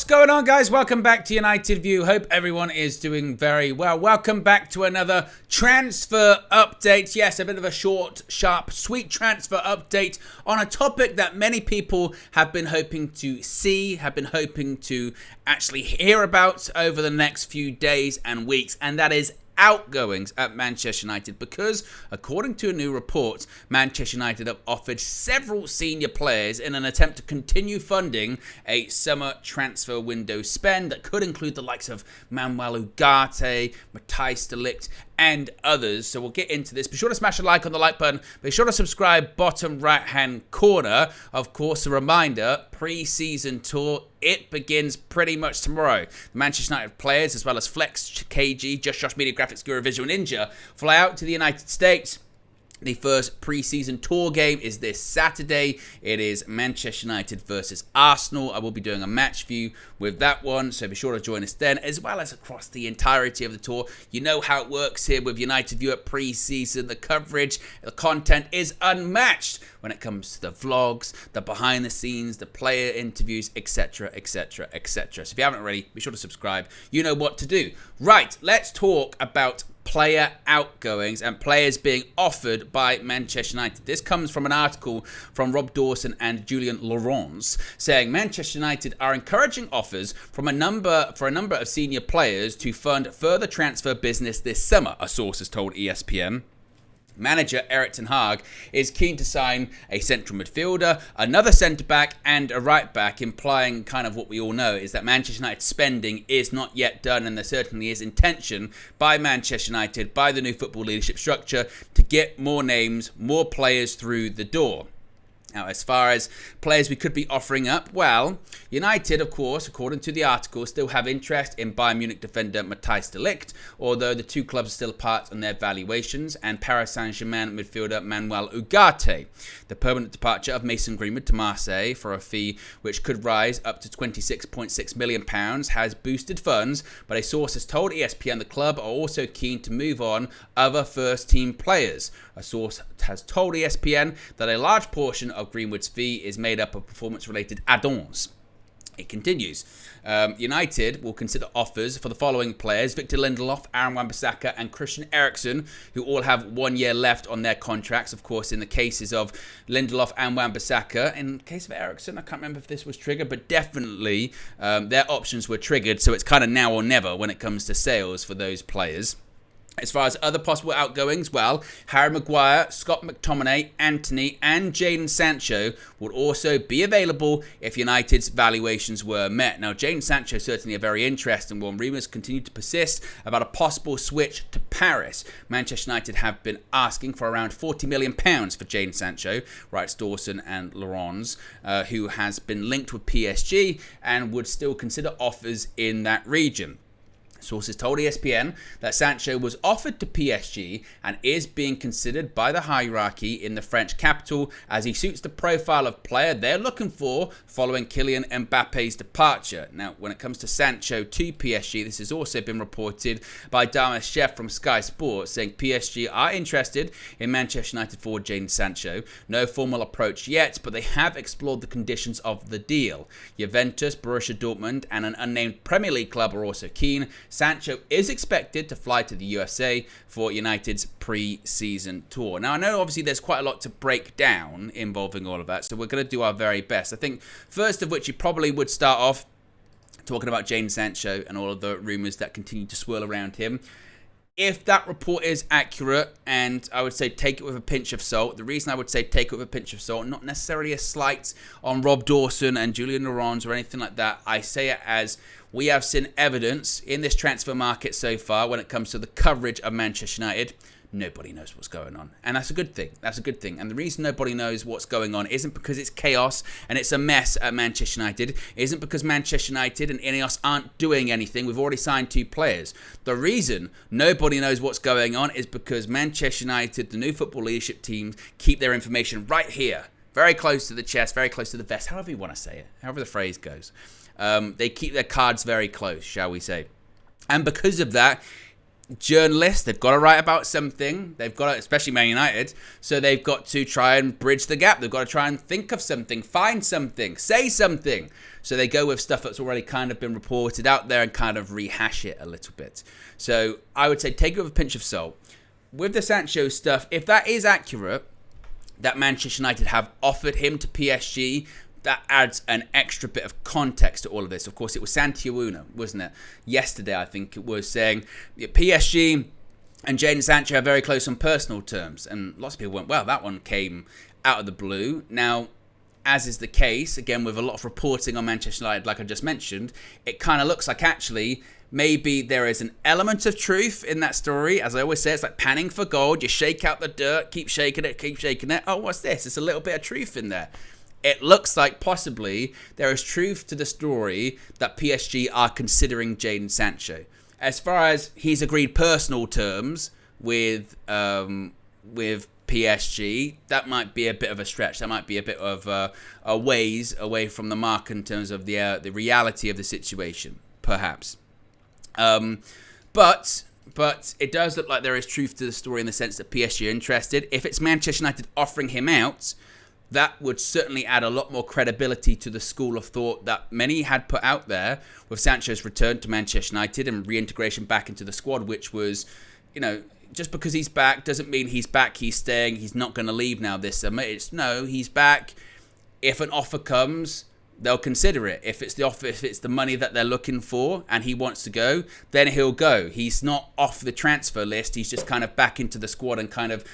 What's going on, guys? Welcome back to United View. Hope everyone is doing very well. Welcome back to another transfer update. Yes, a bit of a short, sharp, sweet transfer update on a topic that many people have been hoping to see, have been hoping to actually hear about over the next few days and weeks, and that is outgoings at Manchester United, because according to a new report, Manchester United have offered several senior players in an attempt to continue funding a summer transfer window spend that could include the likes of Manuel Ugarte, Matthijs de Ligt, and others. So we'll get into this. Be sure to smash a like on the like button. Be sure to subscribe bottom right hand corner. Of course, a reminder, pre-season tour, it begins pretty much tomorrow. The Manchester United players, as well as Flex, KG, Just Josh Media Graphics, Guru Visual Ninja, fly out to the United States. The first pre-season tour game is this Saturday. It is Manchester United versus Arsenal. I will be doing a match view with that one, so be sure to join us then, as well as across the entirety of the tour. You know how it works here with United View at pre-season. The coverage, the content is unmatched when it comes to the vlogs, the behind the scenes, the player interviews, etc, etc, etc. So if you haven't already, be sure to subscribe. You know what to do. Right, let's talk about player outgoings and players being offered by Manchester United. This comes from an article from Rob Dawson and Julian Laurence saying Manchester United are encouraging offers from a number of senior players to fund further transfer business this summer, a source has told ESPN. Manager Erik ten Hag is keen to sign a central midfielder, another centre-back and a right-back, implying kind of what we all know is that Manchester United's spending is not yet done, and there certainly is intention by Manchester United, by the new football leadership structure, to get more names, more players through the door. Now, as far as players we could be offering up, well, United, of course, according to the article, still have interest in Bayern Munich defender Matthijs de Ligt, although the two clubs are still apart on their valuations, and Paris Saint-Germain midfielder Manuel Ugarte. The permanent departure of Mason Greenwood to Marseille for a fee which could rise up to £26.6 million has boosted funds, but a source has told ESPN the club are also keen to move on other first-team players. A source has told ESPN that a large portion of Greenwood's fee is made up of performance-related add-ons. It continues. United will consider offers for the following players: Victor Lindelof, Aaron Wan-Bissaka and Christian Eriksen, who all have 1 year left on their contracts. Of course, in the cases of Lindelof and Wan-Bissaka, in the case of Eriksen, I can't remember if this was triggered, but definitely their options were triggered, so it's kind of now or never when it comes to sales for those players. As far as other possible outgoings, well, Harry Maguire, Scott McTominay, Anthony and Jadon Sancho would also be available if United's valuations were met. Now, Jadon Sancho is certainly a very interesting one. Rumours continue to persist about a possible switch to Paris. Manchester United have been asking for around £40 million for Jadon Sancho, writes Dawson and Laurence, who has been linked with PSG and would still consider offers in that region. Sources told ESPN that Sancho was offered to PSG and is being considered by the hierarchy in the French capital as he suits the profile of player they're looking for following Kylian Mbappe's departure. Now, when it comes to Sancho to PSG, this has also been reported by Damas Chef from Sky Sports, saying PSG are interested in Manchester United forward Jadon Sancho. No formal approach yet, but they have explored the conditions of the deal. Juventus, Borussia Dortmund and an unnamed Premier League club are also keen. Sancho is expected to fly to the USA for United's pre-season tour. Now, I know obviously there's quite a lot to break down involving all of that, so we're going to do our very best. I think first of which you probably would start off talking about Jadon Sancho and all of the rumours that continue to swirl around him. If that report is accurate, and I would say take it with a pinch of salt. The reason I would say take it with a pinch of salt, not necessarily a slight on Rob Dawson and Julian Laurence or anything like that. I say it as we have seen evidence in this transfer market so far when it comes to the coverage of Manchester United. Nobody knows what's going on. And that's a good thing. That's a good thing. And the reason nobody knows what's going on isn't because it's chaos and it's a mess at Manchester United. It isn't because Manchester United and INEOS aren't doing anything. We've already signed 2 players. The reason nobody knows what's going on is because Manchester United, the new football leadership team, keep their information right here. Very close to the chest, very close to the vest, however you want to say it, however the phrase goes. They keep their cards very close, shall we say. And because of that, journalists, they've got to write about something. They've got to, especially Man United, so they've got to try and bridge the gap. They've got to try and think of something, find something, say something. So they go with stuff that's already kind of been reported out there and kind of rehash it a little bit. So I would say take it with a pinch of salt. With the Sancho stuff, if that is accurate, that Manchester United have offered him to PSG, that adds an extra bit of context to all of this. Of course, it was Sancho, wasn't it? Yesterday, I think it was saying PSG and Jadon Sancho are very close on personal terms. And lots of people went, well, that one came out of the blue. Now, as is the case, again, with a lot of reporting on Manchester United, like I just mentioned, it kind of looks like actually maybe there is an element of truth in that story. As I always say, it's like panning for gold. You shake out the dirt, keep shaking it, keep shaking it. Oh, what's this? There's a little bit of truth in there. It looks like possibly there is truth to the story that PSG are considering Jadon Sancho. As far as he's agreed personal terms with PSG, that might be a bit of a stretch. That might be a bit of a ways away from the mark in terms of the reality of the situation, perhaps. But it does look like there is truth to the story in the sense that PSG are interested. If it's Manchester United offering him out, that would certainly add a lot more credibility to the school of thought that many had put out there with Sancho's return to Manchester United and reintegration back into the squad, which was, just because he's back doesn't mean he's back, he's staying, he's not going to leave now this summer. No, he's back. If an offer comes, they'll consider it. If it's the offer, if it's the money that they're looking for and he wants to go, then he'll go. He's not off the transfer list. He's just kind of back into the squad and kind of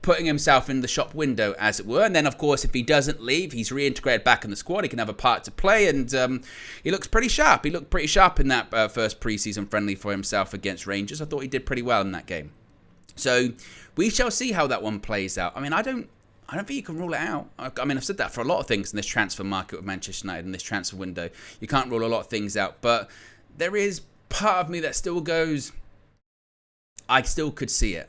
putting himself in the shop window, as it were. And then, of course, if he doesn't leave, he's reintegrated back in the squad. He can have a part to play, and he looks pretty sharp. He looked pretty sharp in that first pre-season friendly for himself against Rangers. I thought he did pretty well in that game. So we shall see how that one plays out. I mean, I don't think you can rule it out. I mean, I've said that for a lot of things in this transfer market with Manchester United in this transfer window. You can't rule a lot of things out. But there is part of me that still goes, I still could see it.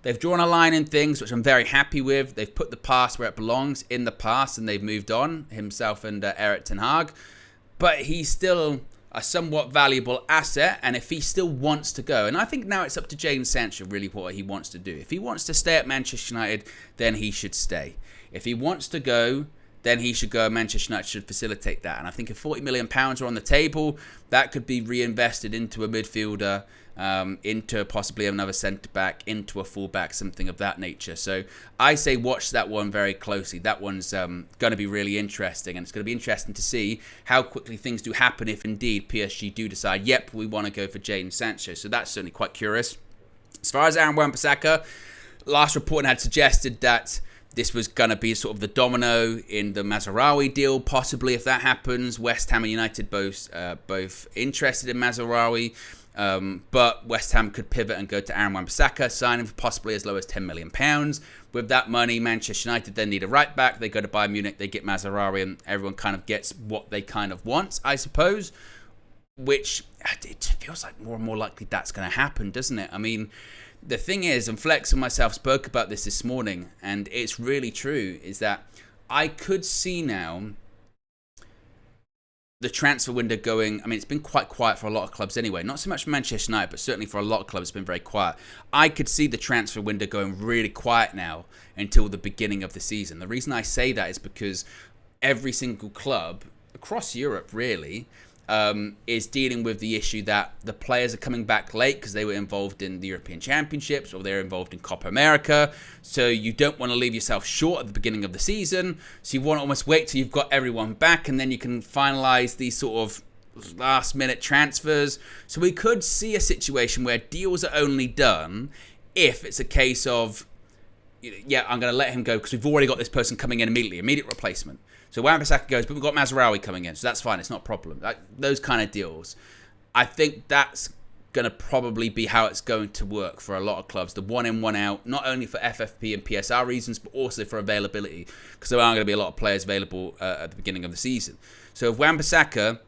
They've drawn a line in things, which I'm very happy with. They've put the past where it belongs in the past, and they've moved on, himself and Erik ten Hag. But he's still a somewhat valuable asset, and if he still wants to go, and I think now it's up to Jadon Sancho really what he wants to do. If he wants to stay at Manchester United, then he should stay. If he wants to go, then he should go. Manchester United should facilitate that. And I think if £40 million are on the table, that could be reinvested into a midfielder, into possibly another centre-back, into a full-back, something of that nature. So I say watch that one very closely. That one's going to be really interesting, and it's going to be interesting to see how quickly things do happen if indeed PSG do decide, yep, we want to go for Jadon Sancho. So that's certainly quite curious. As far as Aaron Wan-Bissaka, last report had suggested that this was going to be sort of the domino in the Mazraoui deal, possibly if that happens. West Ham and United both interested in Mazraoui. But West Ham could pivot and go to Aaron Wan-Bissaka, sign him for possibly as low as £10 million. With that money, Manchester United then need a right back. They go to Bayern Munich, they get Mazraoui, and everyone kind of gets what they kind of want, I suppose. Which it feels like more and more likely that's going to happen, doesn't it? I mean, the thing is, and Flex and myself spoke about this morning, and it's really true, is that I could see now the transfer window going. I mean, it's been quite quiet for a lot of clubs anyway. Not so much for Manchester United, but certainly for a lot of clubs, it's been very quiet. I could see the transfer window going really quiet now until the beginning of the season. The reason I say that is because every single club across Europe, really, is dealing with the issue that the players are coming back late because they were involved in the European Championships or they're involved in Copa America. So you don't want to leave yourself short at the beginning of the season. So you want to almost wait till you've got everyone back, and then you can finalize these sort of last minute transfers. So we could see a situation where deals are only done if it's a case of, yeah, I'm going to let him go because we've already got this person coming in immediate replacement. So Wan-Bissaka goes, but we've got Mazraoui coming in, so that's fine. It's not a problem. Those kind of deals. I think that's going to probably be how it's going to work for a lot of clubs. The one in, one out, not only for FFP and PSR reasons, but also for availability, because there are going to be a lot of players available at the beginning of the season. So if Wan-Bissaka,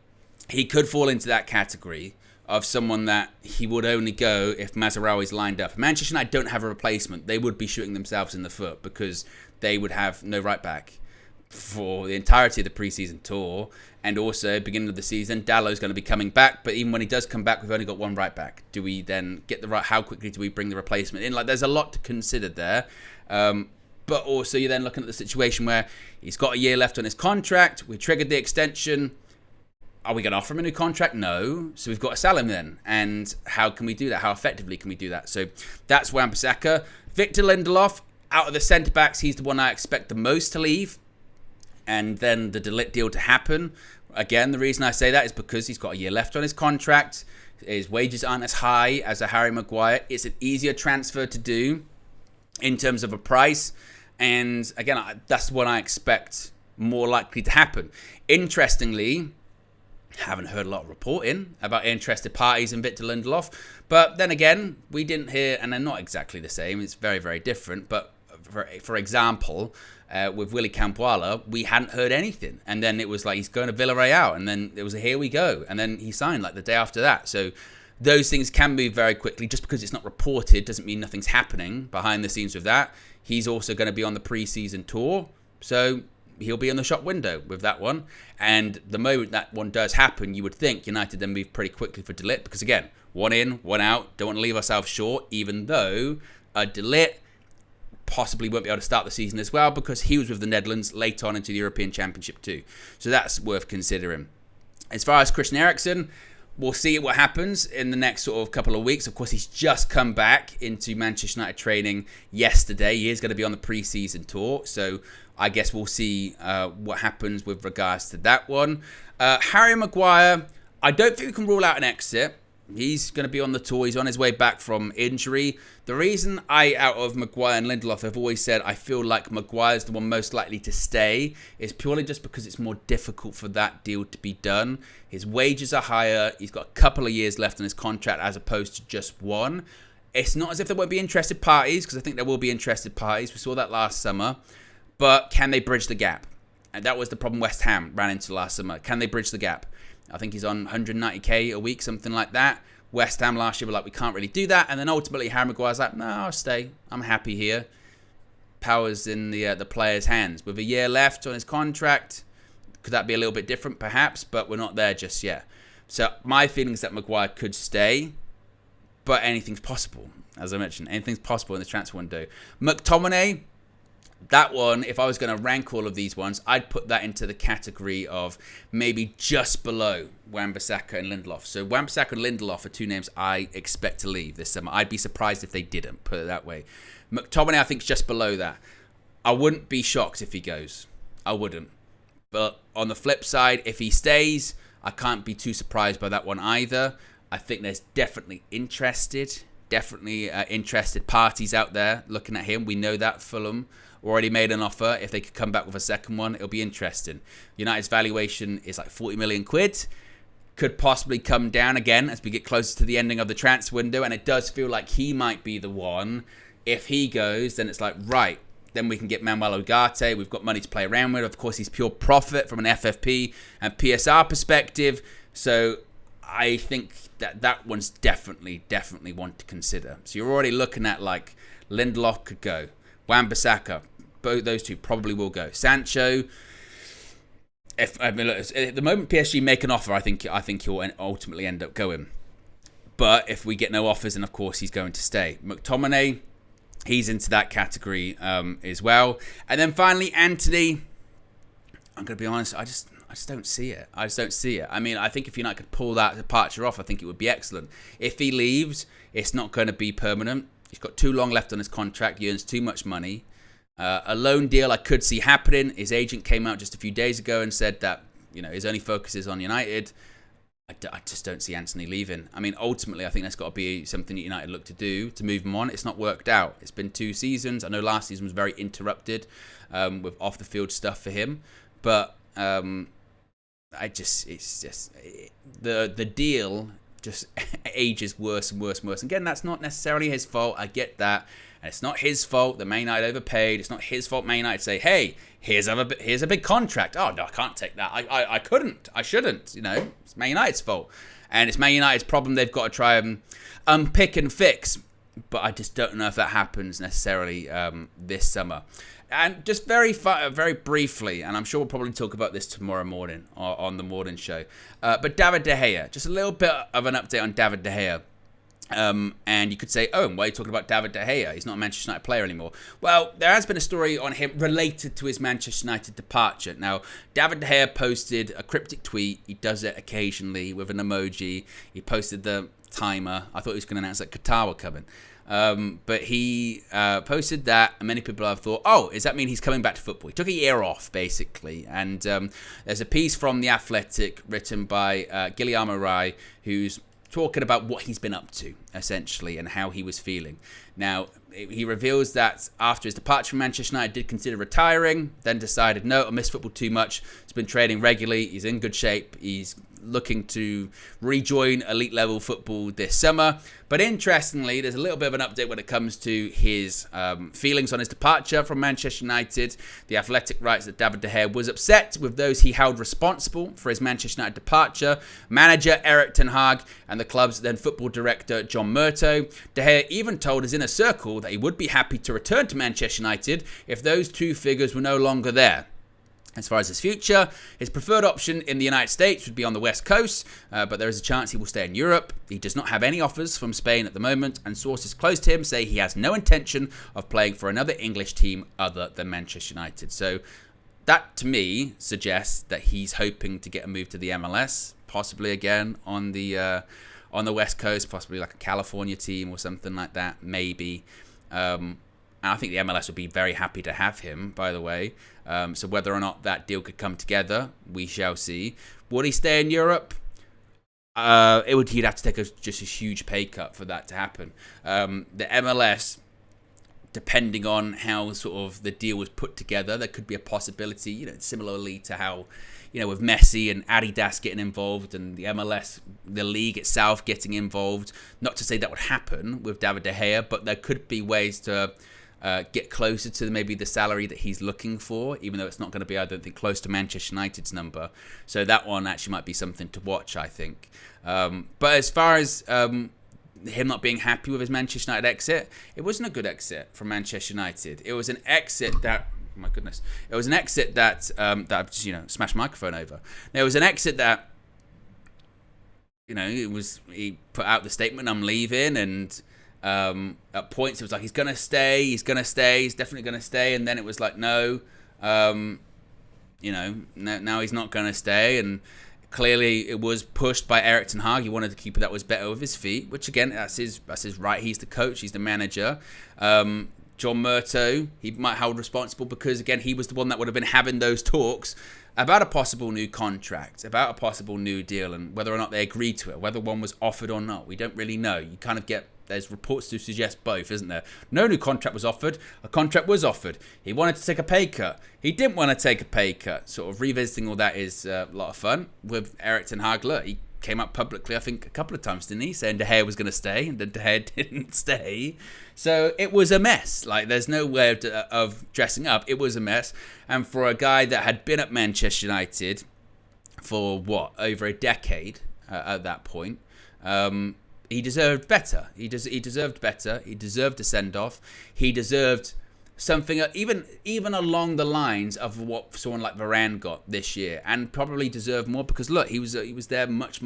he could fall into that category of someone that he would only go if Mazraoui's lined up. If Manchester United don't have a replacement, they would be shooting themselves in the foot because they would have no right back for the entirety of the preseason tour, and also beginning of the season, Dallow's going to be coming back. But even when he does come back, we've only got one right back. Do we then get the right? How quickly do we bring the replacement in? Like, there's a lot to consider there. But also, you're then looking at the situation where he's got a year left on his contract. We triggered the extension. Are we going to offer him a new contract? No. So we've got to sell him then. And how can we do that? How effectively can we do that? So that's Wan-Bissaka. Victor Lindelof, out of the centre-backs, he's the one I expect the most to leave. And then the De Ligt deal to happen. Again, the reason I say that is because he's got a year left on his contract. His wages aren't as high as a Harry Maguire. It's an easier transfer to do in terms of a price. And again, that's what I expect more likely to happen. Interestingly, haven't heard a lot of reporting about interested parties in Victor Lindelof. But then again, we didn't hear, and they're not exactly the same. It's very, very different. But for example, with Willy Campoala, we hadn't heard anything. And then it was like, he's going to Villarreal. And then it was a here we go. And then he signed like the day after that. So those things can move very quickly. Just because it's not reported doesn't mean nothing's happening behind the scenes with that. He's also going to be on the preseason tour. So he'll be in the shop window with that one. And the moment that one does happen, you would think United then move pretty quickly for De Ligt. Because again, one in, one out. Don't want to leave ourselves short. Even though De Ligt possibly won't be able to start the season as well, because he was with the Netherlands late on into the European Championship too. So that's worth considering. As far as Christian Eriksen, we'll see what happens in the next sort of couple of weeks. Of course, he's just come back into Manchester United training yesterday. He is going to be on the pre-season tour. So I guess we'll see what happens with regards to that one. Harry Maguire, I don't think we can rule out an exit. He's going to be on the tour. He's on his way back from injury. The reason out of Maguire and Lindelof, have always said I feel like Maguire's the one most likely to stay is purely just because it's more difficult for that deal to be done. His wages are higher. He's got a couple of years left on his contract as opposed to just one. It's not as if there won't be interested parties, because I think there will be interested parties. We saw that last summer. But can they bridge the gap? And that was the problem West Ham ran into last summer. Can they bridge the gap? I think he's on 190k a week, something like that. West Ham last year were like, we can't really do that. And then ultimately Harry Maguire's like, no, I'll stay. I'm happy here. Power's in the player's hands. With a year left on his contract, could that be a little bit different? Perhaps, but we're not there just yet. So my feeling is that Maguire could stay, but anything's possible. As I mentioned, anything's possible in the transfer window. McTominay, that one, if I was going to rank all of these ones, I'd put that into the category of maybe just below Wan-Bissaka and Lindelof. So Wan-Bissaka and Lindelof are two names I expect to leave this summer. I'd be surprised if they didn't, put it that way. McTominay, I think, is just below that. I wouldn't be shocked if he goes. I wouldn't. But on the flip side, if he stays, I can't be too surprised by that one either. I think there's definitely interested parties out there looking at him. We know that Fulham already made an offer. If they could come back with a second one, it'll be interesting. United's valuation is like 40 million quid. Could possibly come down again as we get closer to the ending of the transfer window. And it does feel like he might be the one. If he goes, then it's like, right, then we can get Manuel Ugarte. We've got money to play around with. Of course, he's pure profit from an FFP and PSR perspective. So I think that one's definitely one to consider. So you're already looking at like Lindelof could go. Wan-Bissaka, both those two probably will go. Sancho, at the moment PSG make an offer, I think he'll ultimately end up going. But if we get no offers, then of course he's going to stay. McTominay, he's into that category as well. And then finally, Anthony, I'm going to be honest, I just don't see it. I mean, I think if United could pull that departure off, I think it would be excellent. If he leaves, it's not going to be permanent. He's got too long left on his contract. He earns too much money. A loan deal I could see happening. His agent came out just a few days ago and said that his only focus is on United. I just don't see Anthony leaving. I mean, ultimately, I think that's got to be something that United look to do to move him on. It's not worked out. It's been 2 seasons. I know last season was very interrupted with off-the-field stuff for him. But the deal just ages worse and worse and worse. Again, that's not necessarily his fault. I get that. And it's not his fault that Man United overpaid. It's not his fault Man United say, hey, here's a big contract. Oh, no, I can't take that. I couldn't. I shouldn't. It's Man United's fault. And it's Man United's problem they've got to try and unpick and fix. but I just don't know if that happens necessarily this summer. And just very briefly, and I'm sure we'll probably talk about this tomorrow morning on the morning show, but David De Gea, just a little bit of an update on David De Gea. And you could say, oh, why are you talking about David De Gea? He's not a Manchester United player anymore. Well, there has been a story on him related to his Manchester United departure. Now, David De Gea posted a cryptic tweet. He does it occasionally with an emoji. He posted the timer. I thought he was going to announce that Qatar were coming. But he posted that, and many people have thought, oh, does that mean he's coming back to football? He took a year off, basically. And there's a piece from The Athletic written by Guillermo Rai, who's talking about what he's been up to, essentially, and how he was feeling. Now, he reveals that after his departure from Manchester United, did consider retiring, then decided, no, I miss football too much. He's been training regularly. He's in good shape. He's looking to rejoin elite level football this summer. But interestingly, there's a little bit of an update when it comes to his feelings on his departure from Manchester United. The Athletic writes that David De Gea was upset with those he held responsible for his Manchester United departure, manager Erik ten Hag and the club's then football director John Murtough. De Gea even told his inner circle that he would be happy to return to Manchester United if those two figures were no longer there. As far as his future, his preferred option in the United States would be on the West Coast, but there is a chance he will stay in Europe. He does not have any offers from Spain at the moment, and sources close to him say he has no intention of playing for another English team other than Manchester United. So that, to me, suggests that he's hoping to get a move to the MLS, possibly again on the West Coast, possibly like a California team or something like that, maybe. And I think the MLS would be very happy to have him, by the way. So whether or not that deal could come together, we shall see. Would he stay in Europe? He'd have to take just a huge pay cut for that to happen. The MLS, depending on how sort of the deal was put together, there could be a possibility, similarly to how, with Messi and Adidas getting involved and the MLS, the league itself getting involved. Not to say that would happen with David De Gea, but there could be ways to get closer to maybe the salary that he's looking for, even though it's not going to be, I don't think, close to Manchester United's number. So that one actually might be something to watch, I think. But as far as him not being happy with his Manchester United exit, it wasn't a good exit from Manchester United. It was an exit that, oh my goodness, it was an exit that that I've just smashed my microphone over. Now, it was an exit that he put out the statement, I'm leaving, and at points it was like he's gonna stay, he's definitely gonna stay, and then it was like no, now he's not gonna stay, and clearly it was pushed by Erik ten Hag. He wanted to keep it that was better with his feet, which again that's his right. He's the coach, he's the manager. John Murtough, he might hold responsible because again he was the one that would have been having those talks about a possible new contract, about a possible new deal, and whether or not they agreed to it, whether one was offered or not. We don't really know. You kind of get, there's reports to suggest both, isn't there? No new contract was offered. A contract was offered. He wanted to take a pay cut. He didn't want to take a pay cut. Sort of revisiting all that is a lot of fun. With Erik ten Hag, look, he came up publicly, I think, a couple of times, didn't he? Saying De Gea was going to stay, and then De Gea didn't stay. So it was a mess. Like, there's no way of dressing up. It was a mess. And for a guy that had been at Manchester United for, over a decade at that point, he deserved better. He deserved better. He deserved a send-off. He deserved something even along the lines of what someone like Varane got this year, and probably deserved more because look, he was there much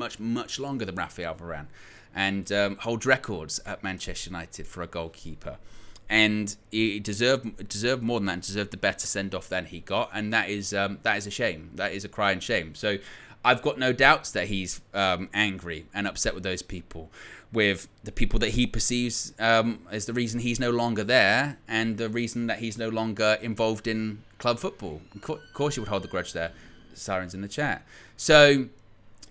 longer than Raphael Varane, and holds records at Manchester United for a goalkeeper, and he deserved more than that, and deserved the better send off than he got, and that is a shame. That is a crying shame. So I've got no doubts that he's angry and upset with those people, with the people that he perceives as the reason he's no longer there and the reason that he's no longer involved in club football. Of course you would hold the grudge there. The sirens in the chat. So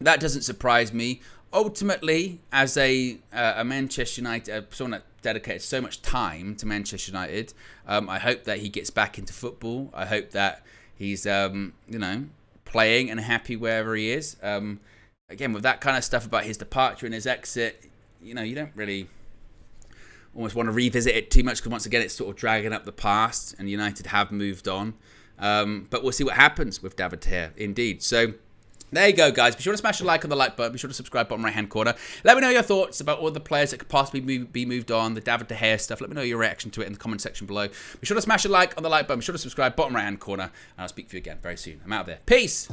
that doesn't surprise me. Ultimately, as a Manchester United, someone that dedicated so much time to Manchester United, I hope that he gets back into football. I hope that he's, playing and happy wherever he is. Again, with that kind of stuff about his departure and his exit, you don't really almost want to revisit it too much because once again, it's sort of dragging up the past, and United have moved on. But we'll see what happens with David De Gea, indeed. So There you go, guys. Be sure to smash a like on the like button. Be sure to subscribe bottom right-hand corner. Let me know your thoughts about all the players that could possibly be moved on, the David De Gea stuff. Let me know your reaction to it in the comment section below. Be sure to smash a like on the like button. Be sure to subscribe bottom right-hand corner. And I'll speak to you again very soon. I'm out of there. Peace!